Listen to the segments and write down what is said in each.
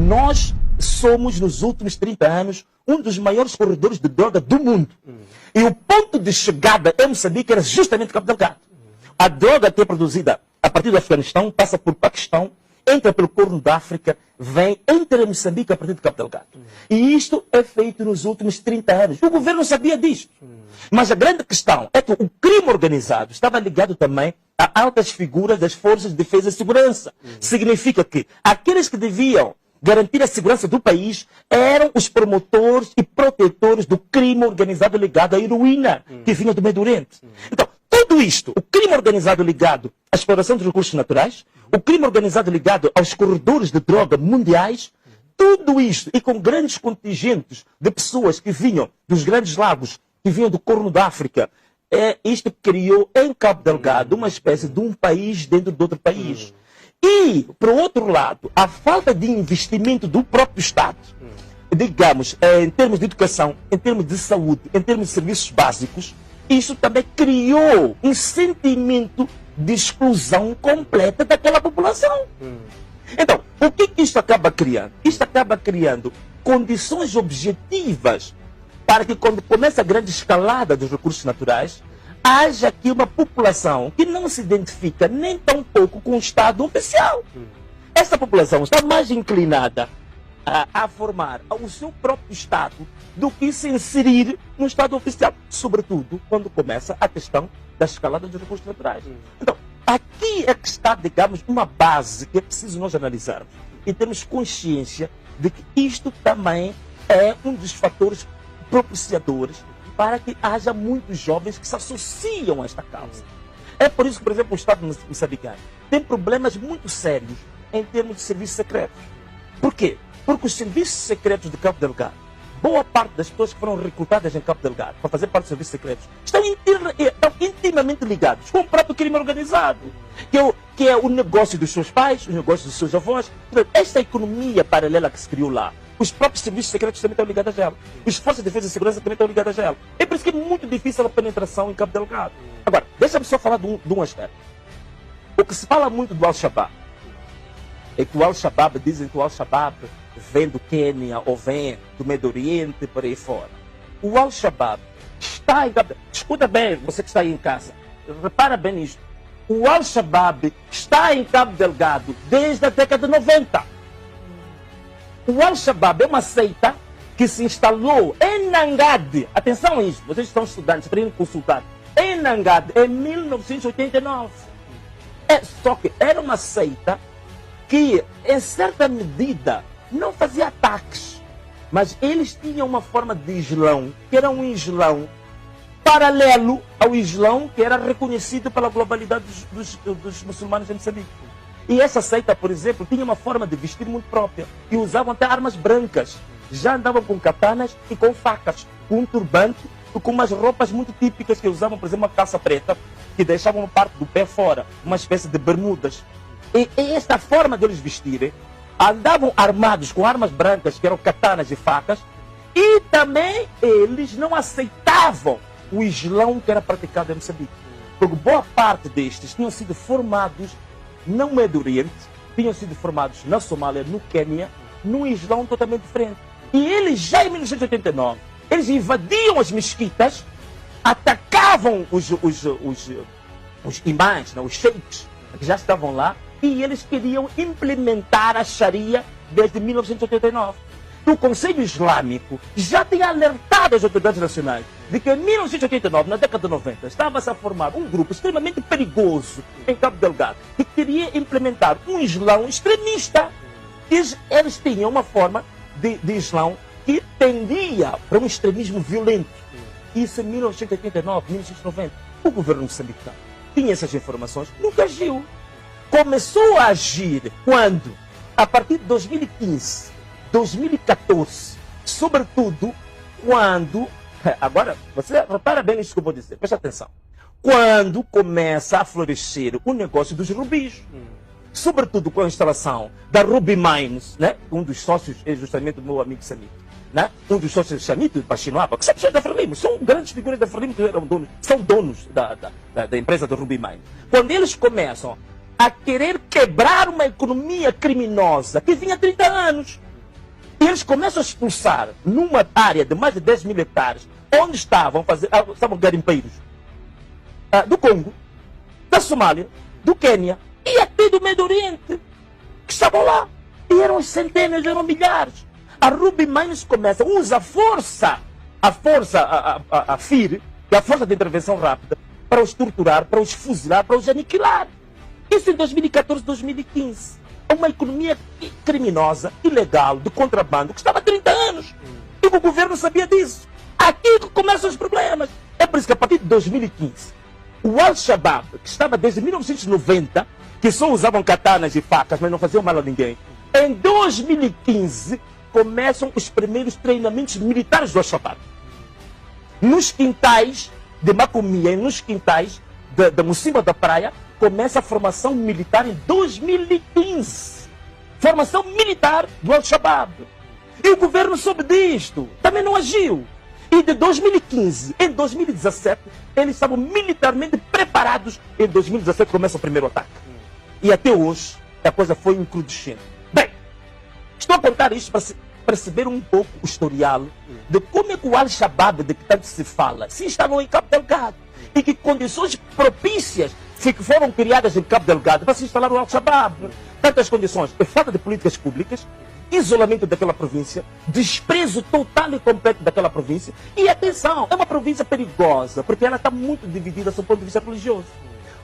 nós somos, nos últimos 30 anos, um dos maiores corredores de droga do mundo. E o ponto de chegada em Moçambique era justamente Cabo Delgado. A droga que é produzida a partir do Afeganistão passa por Paquistão, entra pelo Corno da África, vem, entra em Moçambique a partir de Cabo Delgado. E isto é feito nos últimos 30 anos. O governo sabia disto. Mas a grande questão é que o crime organizado estava ligado também a altas figuras das forças de defesa e segurança. Significa que aqueles que deviam garantir a segurança do país eram os promotores e protetores do crime organizado ligado à heroína que vinha do Médio Oriente. Então, tudo isto, o crime organizado ligado à exploração dos recursos naturais, o crime organizado ligado aos corredores de droga mundiais, tudo isto, e com grandes contingentes de pessoas que vinham dos grandes lagos, que vinham do Corno da África, isto criou em Cabo Delgado uma espécie de um país dentro de outro país. E, por outro lado, a falta de investimento do próprio Estado, digamos, em termos de educação, em termos de saúde, em termos de serviços básicos, isso também criou um sentimento de exclusão completa daquela população. Então, o que isto acaba criando? Isto acaba criando condições objetivas para que, quando começa a grande escalada dos recursos naturais, haja aqui uma população que não se identifica nem tão pouco com o Estado oficial. Essa população está mais inclinada a formar o seu próprio Estado do que se inserir no Estado oficial, sobretudo quando começa a questão da escalada dos recursos naturais. Então, aqui é que está, digamos, uma base que é preciso nós analisarmos e termos consciência de que isto também é um dos fatores propiciadores para que haja muitos jovens que se associam a esta causa. É por isso que, por exemplo, o Estado moçambicano tem problemas muito sérios em termos de serviços secretos. Por quê? Porque os serviços secretos de Cabo Delgado, boa parte das pessoas que foram recrutadas em Cabo Delgado para fazer parte dos serviços secretos, estão intimamente ligados com o próprio crime organizado, que é o negócio dos seus pais, o negócio dos seus avós. Esta economia paralela que se criou lá, os próprios serviços secretos também estão ligados a ela. As forças de defesa e segurança também estão ligadas a ela. É por isso que é muito difícil a penetração em Cabo Delgado. Agora, deixa-me só falar de um aspecto. O que se fala muito do Al-Shabaab é que o Al-Shabaab, dizem que o Al-Shabaab vem do Quênia ou vem do Médio Oriente, por aí fora. O Al-Shabaab está em Cabo Delgado. Escuta bem, você que está aí em casa. Repara bem nisto. O Al-Shabaab está em Cabo Delgado desde a década de 90. O Al-Shabaab é uma seita que se instalou em Nangade. Atenção a isso, vocês estão estudantes, para ir consultar. Em Nangade, em 1989. Só que era uma seita que, em certa medida, não fazia ataques. Mas eles tinham uma forma de islão, que era um islão paralelo ao islão que era reconhecido pela globalidade dos muçulmanos em Moçambique. E essa seita, por exemplo, tinha uma forma de vestir muito própria. E usavam até armas brancas. Já andavam com katanas e com facas, com um turbante e com umas roupas muito típicas que usavam, por exemplo, uma calça preta, que deixavam uma parte do pé fora, uma espécie de bermudas. E esta forma de eles vestirem, andavam armados com armas brancas, que eram katanas e facas, e também eles não aceitavam o islão que era praticado em Moçambique. Porque boa parte destes tinham sido formados no Médio Oriente, tinham sido formados na Somália, no Quênia, num islão totalmente diferente. E eles, já em 1989, eles invadiam as mesquitas, atacavam os imãs, os sheiks, que já estavam lá, e eles queriam implementar a Sharia desde 1989. O Conselho Islâmico já tinha alertado as autoridades nacionais de que em 1989, na década de 90, estava-se a formar um grupo extremamente perigoso em Cabo Delgado que queria implementar um islão extremista. Eles tinham uma forma de islão que tendia para um extremismo violento. Isso em 1989, 1990. O governo moçambicano tinha essas informações, nunca agiu. Começou a agir quando, a partir de 2015, 2014, sobretudo quando, agora você repara bem nisso que eu vou dizer, presta atenção, quando começa a florescer o negócio dos rubis, sobretudo com a instalação da Ruby Mines, né? Um dos sócios é justamente o meu amigo Samito, né? Um dos sócios de Samito, de Pachinoapa, que são pessoas da Frelimo, são grandes figuras da Frelimo que são donos da empresa da Ruby Mines. Quando eles começam a querer quebrar uma economia criminosa que vinha há 30 anos, E eles começam a expulsar numa área de mais de 10 mil hectares, onde estavam garimpeiros do Congo, da Somália, do Quênia e até do Médio Oriente, que estavam lá. E eram centenas, eram milhares. A Ruby Mines começa, usa a força FIR, que é a Força de Intervenção Rápida, para os torturar, para os fuzilar, para os aniquilar. Isso em 2014, 2015. Uma economia criminosa, ilegal, de contrabando, que estava há 30 anos. E o governo sabia disso. Aqui que começam os problemas. É por isso que a partir de 2015, o Al-Shabaab, que estava desde 1990, que só usavam katanas e facas, mas não faziam mal a ninguém, em 2015 começam os primeiros treinamentos militares do Al-Shabaab. Nos quintais de Macomia e nos quintais da Mocimba da Praia, começa a formação militar em 2015. Formação militar do Al-Shabaab. E o governo soube disto, também não agiu. E de 2015 em 2017, eles estavam militarmente preparados. Em 2017 começa o primeiro ataque. E até hoje, a coisa foi encrudescendo. Bem, estou a contar isto para perceber um pouco o historial de como é que o Al-Shabaab, de que tanto se fala, se instalou em Cabo Delgado. E que condições propícias que foram criadas em Cabo Delgado para se instalar o Al-Shabaab. Tantas condições, falta de políticas públicas, isolamento daquela província, desprezo total e completo daquela província. E atenção, é uma província perigosa, porque ela está muito dividida do ponto de vista religioso.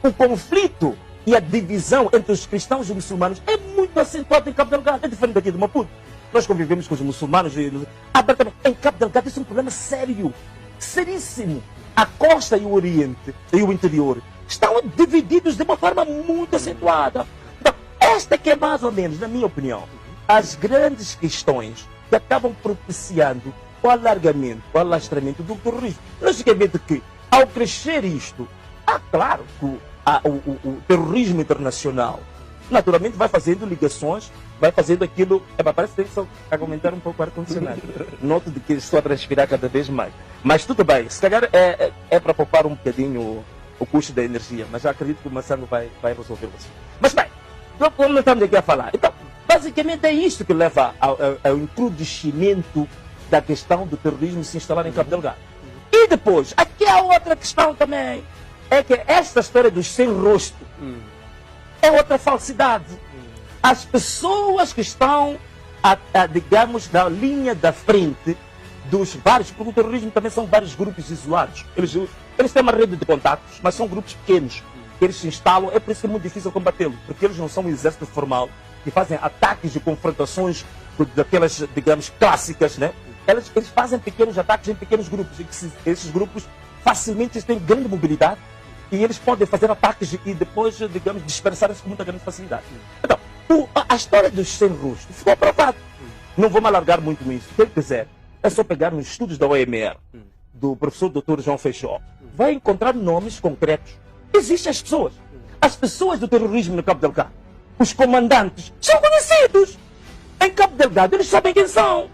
O conflito e a divisão entre os cristãos e os muçulmanos é muito acentuado em Cabo Delgado. É diferente daqui de Maputo. Nós convivemos com os muçulmanos abertamente. Em Cabo Delgado isso é um problema sério, seríssimo. A costa e o Oriente e o interior estão divididos de uma forma muito acentuada. Então, esta que é mais ou menos, na minha opinião, as grandes questões que acabam propiciando o alargamento, o alastramento do terrorismo. Logicamente que, ao crescer isto, claro que o terrorismo internacional naturalmente vai fazendo ligações, vai fazendo aquilo. Parece que tem que aumentar um pouco o ar-condicionado. Noto de que estou a transpirar cada vez mais. Mas tudo bem, se calhar é para poupar um bocadinho o custo da energia, mas já acredito que o Maçango vai resolver isso. Mas bem, como estamos aqui a falar? Então, basicamente é isto que leva ao encrudescimento da questão do terrorismo se instalar em Cabo Delgado. E depois, aqui há outra questão também, é que esta história dos sem rosto é outra falsidade. As pessoas que estão, digamos, na linha da frente dos vários, porque o terrorismo também são vários grupos isolados. Eles têm uma rede de contatos, mas são grupos pequenos, que eles se instalam, é por isso que é muito difícil combatê-los, porque eles não são um exército formal, que fazem ataques e confrontações daquelas, digamos, clássicas, né? Eles fazem pequenos ataques em pequenos grupos, e esses grupos facilmente têm grande mobilidade, e eles podem fazer ataques e depois, digamos, dispersar-se com muita grande facilidade. Então, a história dos sem rosto ficou aprovado. Não vou me alargar muito nisso. Quem quiser, é só pegar nos estudos da OMR, do professor Dr. João Feijó, vai encontrar nomes concretos. Existem as pessoas. As pessoas do terrorismo no Cabo Delgado, os comandantes, são conhecidos. Em Cabo Delgado, eles sabem quem são.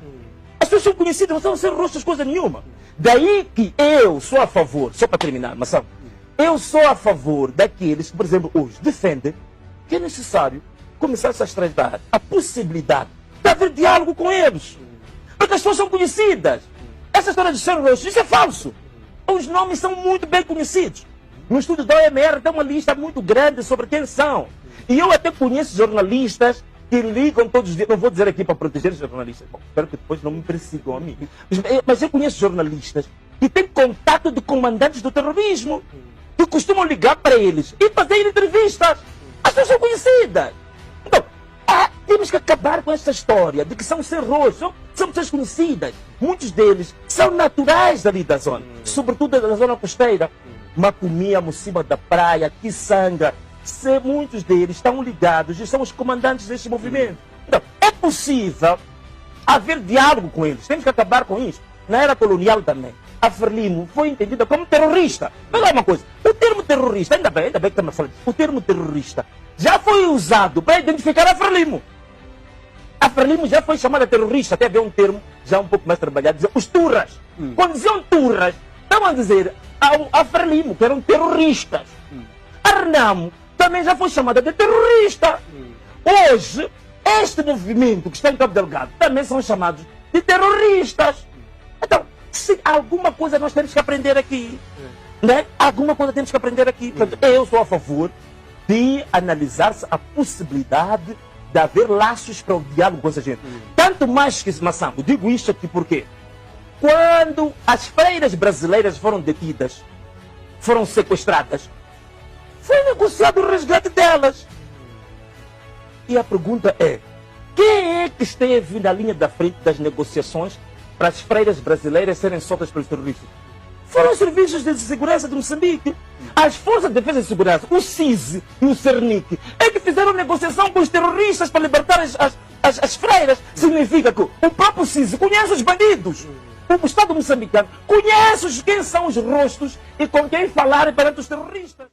As pessoas são conhecidas, não são sem rostos, coisa nenhuma. Daí que eu sou a favor, só para terminar, Mação, eu sou a favor daqueles que, por exemplo, hoje defendem que é necessário começar-se a estreitar a possibilidade de haver diálogo com eles. Porque as pessoas são conhecidas. Essa história de ser rosto, isso é falso. Os nomes são muito bem conhecidos. No estudo da OMR tem uma lista muito grande sobre quem são. E eu até conheço jornalistas que ligam todos os dias. Não vou dizer aqui para proteger os jornalistas. Bom, espero que depois não me persigam a mim. Mas eu conheço jornalistas que têm contato de comandantes do terrorismo, que costumam ligar para eles e fazer entrevistas. As pessoas são conhecidas. Então, temos que acabar com essa história de que são serros, são pessoas conhecidas. Muitos deles são naturais dali da zona, sobretudo da zona costeira. Macomia, Mocimba da Praia, Kisanga. Muitos deles estão ligados e são os comandantes deste movimento. Então, é possível haver diálogo com eles. Temos que acabar com isso. Na era colonial também, a Frelimo foi entendida como terrorista. Mas olha uma coisa, o termo terrorista, ainda bem que estamos falando, o termo terrorista já foi usado para identificar a Frelimo. A Frelimo já foi chamada terrorista, até havia um termo já um pouco mais trabalhado, dizer os turras. Quando diziam turras, estavam a dizer a Frelimo, que eram terroristas. A Renamo também já foi chamada de terrorista. Hoje, este movimento que está em Cabo Delgado também são chamados de terroristas. Então, se alguma coisa nós temos que aprender aqui, né? Alguma coisa temos que aprender aqui. Portanto, eu sou a favor de analisar-se a possibilidade de haver laços para o diálogo com essa gente. Tanto mais que, Massambo, digo isto aqui porque quando as freiras brasileiras foram detidas, foram sequestradas, foi negociado o resgate delas. E a pergunta é, quem é que esteve na linha da frente das negociações para as freiras brasileiras serem soltas pelos terroristas? Foram os serviços de segurança de Moçambique. As forças de defesa e segurança, o CISI e o CERNIC, é que fizeram negociação com os terroristas para libertar as freiras. Significa que o próprio CISI conhece os bandidos. O Estado moçambicano conhece quem são os rostos e com quem falar perante os terroristas.